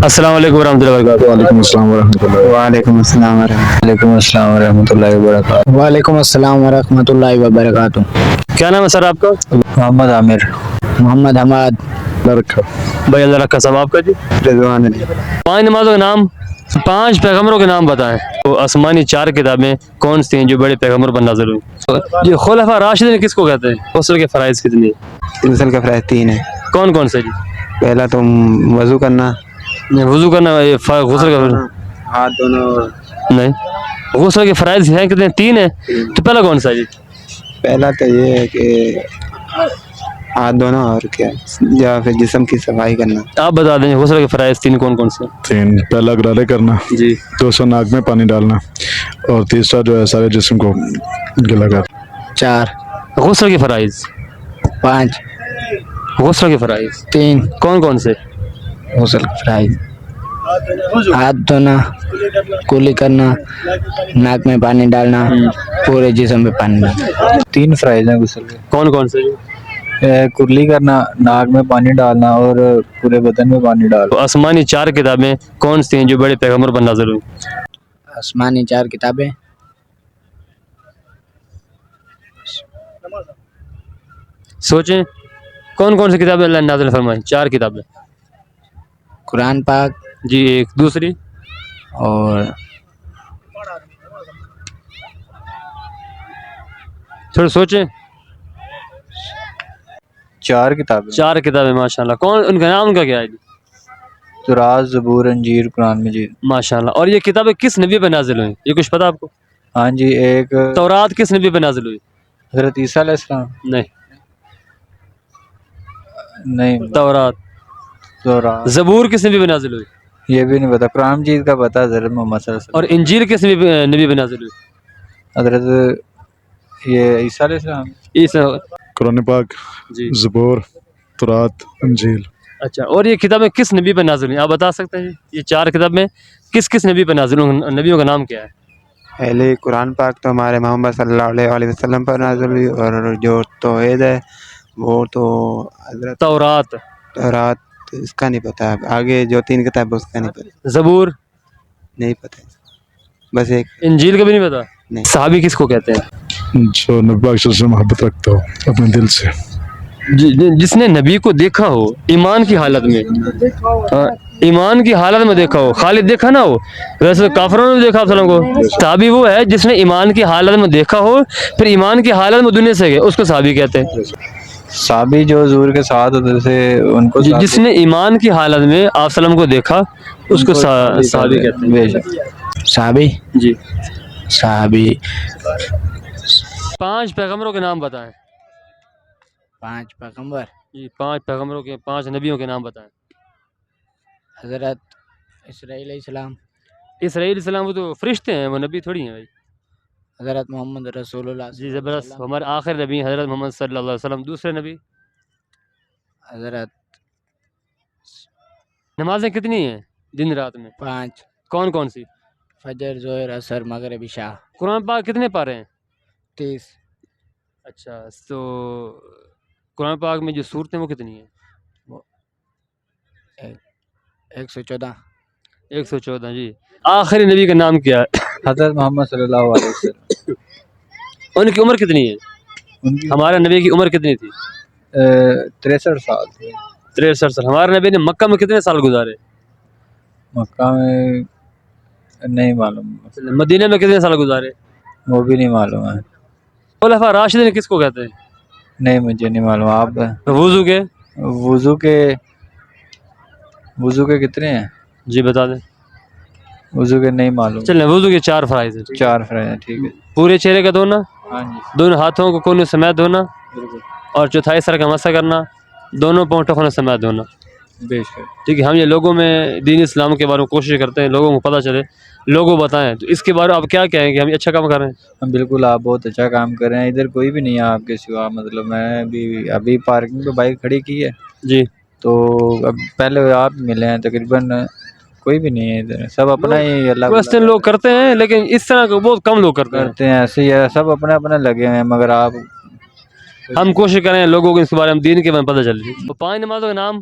السلام علیکم ورحمۃ اللہ وبرکاتہ۔ وعلیکم السلام ورحمۃ اللہ۔ وعلیکم السلام وعلیکم السلام ورحمۃ اللہ وبرکاتہ۔ وعلیکم السلام ورحمۃ اللہ وبرکاتہ۔ کیا نام ہے سر آپ کا؟ محمد عامر۔ محمد حماد۔ بھائی اللہ رکھا صاحب آپ کا جی؟ رضوان علی۔ 5 نمازوں کے نام، 5 پیغمبروں کے نام بتائیں۔ تو آسمانی 4 کتابیں کون سی ہیں جو بڑے پیغمبر پر نازل ہوئی؟ جی خلفاء راشدین کس کو کہتے ہیں؟ غسل کے فرائض کتنے ہیں؟ غسل کے فرائض 3 ہیں۔ کون کون سے جی؟ پہلا تو وضو کرنا، وضو کرنا، غسل کا ہاتھ دونوں۔ نہیں، غسل کے فرائض ہیں کتنے؟ 3 ہیں۔ تو پہلا کون سا ہے جی؟ پہلا تو یہ ہے کہ ہاتھ دھونا، اور کیا یا پھر جسم کی صفائی کرنا۔ آپ بتا دیں غسل کے فرائض 3 کون کون سے؟ 3، پہلا غرارے کرنا جی، 200 ناک میں پانی ڈالنا، اور تیسرا جو ہے سارے جسم کو گلا کر۔ 4۔ غسل کے فرائض 5۔ غسل کے فرائض 3۔ کون کون سے؟ غسل کے فرائض ہاتھ دھونا، کلی کرنا، ناک میں پانی ڈالنا، پورے جسم میں پانی ڈالنا۔ 3 فرائض ہیں غسل کے۔ کون کون سے جی؟ کرلی کرنا، ناک میں پانی ڈالنا، اور پورے بدن میں پانی ڈالنا۔ تو آسمانی 4 کتابیں کون سی ہیں جو بڑے پیغمبر پر نازل ہوئی؟ آسمانی 4 کتابیں، سوچیں کون کون سی کتابیں اللہ نے نازل فرمائی؟ 4 کتابیں قرآن پاک جی، ایک دوسری اور تھوڑا سوچیں۔ 4 کتابیں، 4 کتابیں ماشاءاللہ۔ کون ان کا نام کا کیا ہے جی؟ تورات، زبور، انجیل، قرآن مجید۔ ماشاءاللہ۔ اور یہ کتابیں کس نبی پہ نازل ہوئی؟ یہ کچھ پتہ آپ کو؟ ہاں جی، ایک تورات کس نبی پہ نازل ہوئی؟ حضرت عیسیٰ علیہ السلام۔ نہیں، نہیں، تورات۔ زبور کس نبی پہ نازل ہوئی؟ یہ بھی نہیں پتا۔ قرآن مجید کا پتا حضرت محمد صلی اللہ علیہ اور انجیل کس نبی پہ نازل ہوئی؟ وسلم۔ حضرت یہ عیسیٰ علیہ السلام۔ عیسیٰ۔ قرآن پاک، جی زبور، تورات، انجیل۔ اچھا، اور یہ کتابیں کس نبی پہ نازل ہوئی؟ آپ بتا سکتے ہیں؟ یہ 4 کتابیں کس نبی پہ نازل ہوئی؟ نبیوں کا نام کیا ہے؟ پہلے قرآن پاک تو ہمارے محمد صلی اللہ علیہ وسلم پر نازل ہوئی، اور جو توحید ہے وہ تو حضرت تورات، رات اس کا نہیں پتا۔ آگے جو 3 کتاب اس کا نہیں پتا، زبور، نہیں پتا، بس ایک انجیل کا بھی نہیں پتا؟ نہیں۔ صحابی کس کو کہتے ہیں؟ جو نبی پاک صلی اللہ علیہ وسلم سے محبت رکھتا ہو اپنے دل سے، جس نے نبی کو دیکھا ہو ایمان کی حالت میں، ایمان کی حالت میں دیکھا ہو، خالد دیکھا نہ ہو، ویسے کافروں نے بھی دیکھا وسلم کو۔ صحابی وہ ہے جس نے ایمان کی حالت میں دیکھا ہو، پھر ایمان کی حالت میں دنیا سے گئے، اس کو صحابی کہتے ہیں۔ صحابی جو حضور کے ساتھ ہوتے تھے ان کو جس نے ایمان کی حالت میں آپ وسلم کو دیکھا اس کو صحابی کہتے ہیں۔ بے شک۔ صحابی جی، صحابی 5 پیغمبروں کے نام بتائیں۔ 5 پیغمبر، جی، 5 پیغمبروں کے، 5 نبیوں کے نام بتائیں۔ حضرت اسرائیل علیہ السلام، اسرائیل السلام وہ تو فرشتے ہیں، وہ نبی تھوڑی ہیں بھائی۔ حضرت محمد رسول اللہ جی زبردست، ہمارے آخر نبی حضرت محمد صلی اللہ علیہ وسلم۔ دوسرے نبی؟ حضرت نمازیں کتنی ہیں دن رات میں؟ 5، کون کون سی؟ فجر، ظہر، عصر، مغرب، عشاء۔ قرآن پاک کتنے پارے ہیں؟ 30۔ اچھا، تو قرآن پاک میں جو صورتیں وہ کتنی ہیں؟ 114۔ 114۔ جی، آخری نبی کا نام کیا ہے؟ حضرت محمد صلی اللہ علیہ وسلم۔ ان کی عمر کتنی ہے؟ ان کی ہمارے نبی کی عمر کتنی تھی؟ 63 سال تھے۔ 63 سال۔ ہمارے نبی نے مکہ میں کتنے سال گزارے؟ مکہ میں نہیں معلوم، مدینہ میں کتنے سال گزارے؟ وہ بھی نہیں معلوم ہے۔ خلفاء راشدین کس کو کہتے ہیں؟ نہیں، مجھے نہیں معلوم۔ آپ وضو کے؟ وضو کے کتنے ہیں؟ جی بتا دیں۔ وضو کے نہیں معلوم۔ چلیں، وضو کے 4 فرائض ہیں۔ 4 فرائض ہیں، ٹھیک ہے۔ پورے چہرے کا دھونا، ہاں جی، دونوں ہاتھوں کو کونے سمیت دھونا، بالکل، اور چوتھائی سر کا مسح کرنا، دونوں پاؤں ٹخنوں سمیت دھونا۔ بے شک۔ ٹھیک ہے، ہم یہ لوگوں میں دین اسلام کے بارے میں کوشش کرتے ہیں، لوگوں کو پتہ چلے، لوگوں بتائیں، تو اس کے بارے میں آپ کیا کہیں گے؟ ہم اچھا کام کر رہے ہیں؟ ہم بالکل، آپ بہت اچھا کام کر رہے ہیں۔ ادھر کوئی بھی نہیں ہے آپ کے سوا، مطلب میں بھی ابھی پارکنگ پہ بائک کھڑی کی ہے جی، تو اب پہلے آپ ملے ہیں، تقریباً کوئی بھی نہیں ہے ادھر، سب اپنا ہی اللہ کوشچن لوگ کرتے ہیں لیکن اس طرح کو بہت کم لوگ کرتے ہیں۔ کرتے ہیں، ایسے ہی ہے، سب اپنے اپنے لگے ہوئے ہیں، مگر آپ ہم کوشش کریں لوگوں کو اس کے بارے میں دین کے بارے میں پتہ چل جائے۔ تو 5 نمازوں کے نام؟